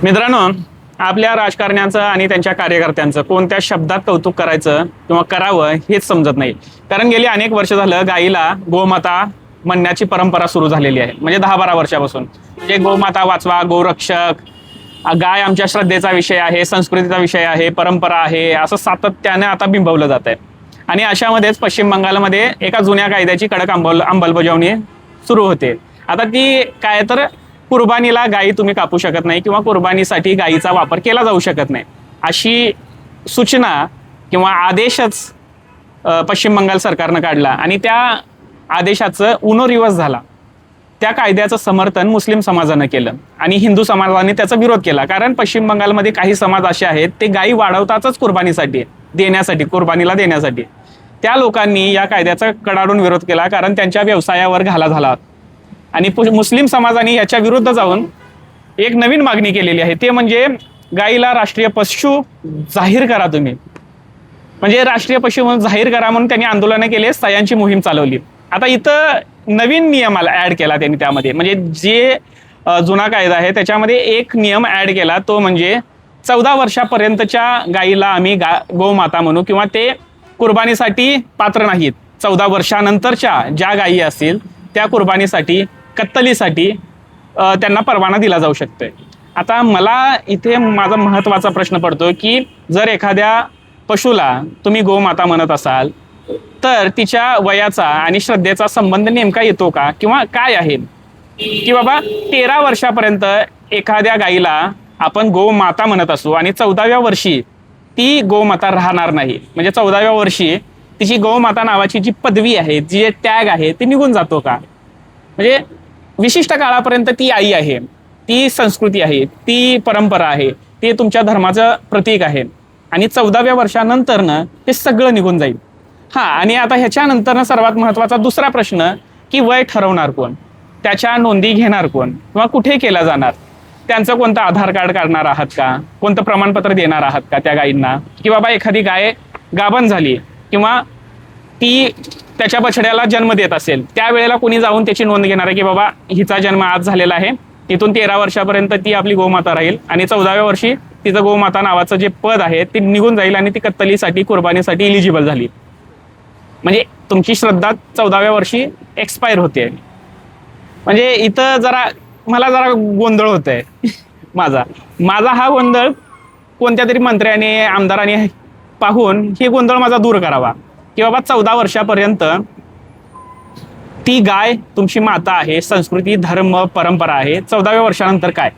मित्रांनो, आपल्या राजकारण्यांचं आणि त्यांच्या कार्यकर्त्यांचं कोणत्या शब्दात कौतुक करायचं किंवा करावं हेच समजत नाही. कारण गेली अनेक वर्ष झालं गाईला गोमाता म्हणण्याची परंपरा सुरू झालेली आहे. म्हणजे 10-12 वर्षापासून म्हणजे गोमाता वाचवा, गोरक्षक, गाय आमच्या श्रद्धेचा विषय आहे, संस्कृतीचा विषय आहे, परंपरा आहे, असं सातत्याने आता बिंबवलं जात आहे. आणि अशामध्येच पश्चिम बंगालमध्ये एका जुन्या कायद्याची कडक अंमलबजावणी सुरू होते. आता ती काय तर कुर्बानीला गायी तुम्ही कापू शकत नाही किंवा कुर्बानीसाठी गायीचा वापर केला जाऊ शकत नाही, अशी सूचना किंवा आदेशच पश्चिम बंगाल सरकारनं काढला. आणि त्या आदेशाचं उनो झाला. त्या कायद्याचं समर्थन मुस्लिम समाजानं केलं आणि हिंदू समाजाने त्याचा विरोध केला. कारण पश्चिम बंगालमध्ये काही समाज असे आहेत ते गायी वाढवतातच कुर्बानीसाठी देण्यासाठी, कुर्बानीला देण्यासाठी. त्या लोकांनी या कायद्याचा कडाडून विरोध केला कारण त्यांच्या व्यवसायावर घाला झाला. आणि मुस्लिम समाजाने याच्या विरुद्ध जाऊन एक नवीन मागणी केलेली आहे, ते म्हणजे गायीला राष्ट्रीय पशु जाहीर करा तुम्ही. म्हणजे राष्ट्रीय पशु म्हणून जाहीर करा म्हणून त्यांनी आंदोलनं केले, सह्यांची मोहीम चालवली. आता इथं नवीन नियमाला ऍड केला त्यांनी त्यामध्ये. म्हणजे जे जुना कायदा आहे त्याच्यामध्ये एक नियम ऍड केला, तो म्हणजे 14 वर्षापर्यंतच्या गायीला आम्ही गोमाता म्हणू किंवा ते कुर्बानीसाठी पात्र नाहीत. 14 वर्षानंतरच्या ज्या गायी असतील त्या कुर्बानीसाठी, कत्तलीसाठी त्यांना परवाना दिला जाऊ शकतोय. आता मला इथे माझा महत्त्वाचा प्रश्न पडतो की जर एखाद्या पशुला तुम्ही गोमाता म्हणत असाल तर तिच्या वयाचा आणि श्रद्धेचा संबंध नेमका येतो का किंवा काय आहे की बाबा 13 वर्षापर्यंत एखाद्या गायीला आपण गोमाता म्हणत असू आणि 14व्या वर्षी ती गोमाता राहणार नाही. म्हणजे 14व्या वर्षी तिची गोमाता नावाची जी पदवी आहे, जी टॅग आहे, ती निघून जातो का? म्हणजे विशिष्ट काळापर्यंत ती आई आहे, ती संस्कृती आहे, ती परंपरा आहे, ती तुमच्या धर्माचं प्रतीक आहे आणि 14व्या वर्षानंतरनं ते सगळं निघून जाईल. आणि आता ह्याच्यानंतरनं सर्वात महत्त्वाचा दुसरा प्रश्न की वय ठरवणार कोण, त्याच्या नोंदी घेणार कोण किंवा कुठे केला जाणार, त्यांचं कोणतं आधार कार्ड काढणार आहात का, कोणतं प्रमाणपत्र देणार आहात का त्या गायींना, की बाबा एखादी गाय गाभण झाली किंवा ती त्याच्या बछड्याला जन्म देत असेल त्यावेळेला कोणी जाऊन त्याची नोंद घेणार आहे की बाबा हिचा जन्म आज झालेला आहे, तिथून 13 वर्षापर्यंत ती आपली गोमाता राहील आणि 14व्या वर्षी तिचं गोमाता नावाचं जे पद आहे ते निघून जाईल आणि ती कत्तलीसाठी, कुर्बानीसाठी इलिजिबल झाली. म्हणजे तुमची श्रद्धा 14व्या वर्षी एक्सपायर होते. म्हणजे इथं मला जरा गोंधळ होतोय. माझा हा गोंधळ कोणत्या तरी मंत्र्याने, आमदाराने पाहून हे गोंधळ माझा दूर करावा की बाबा 14 वर्षापर्यंत ती गाय तुमची माता आहे, संस्कृती, धर्म, परंपरा आहे. 14व्या वर्षानंतर काय?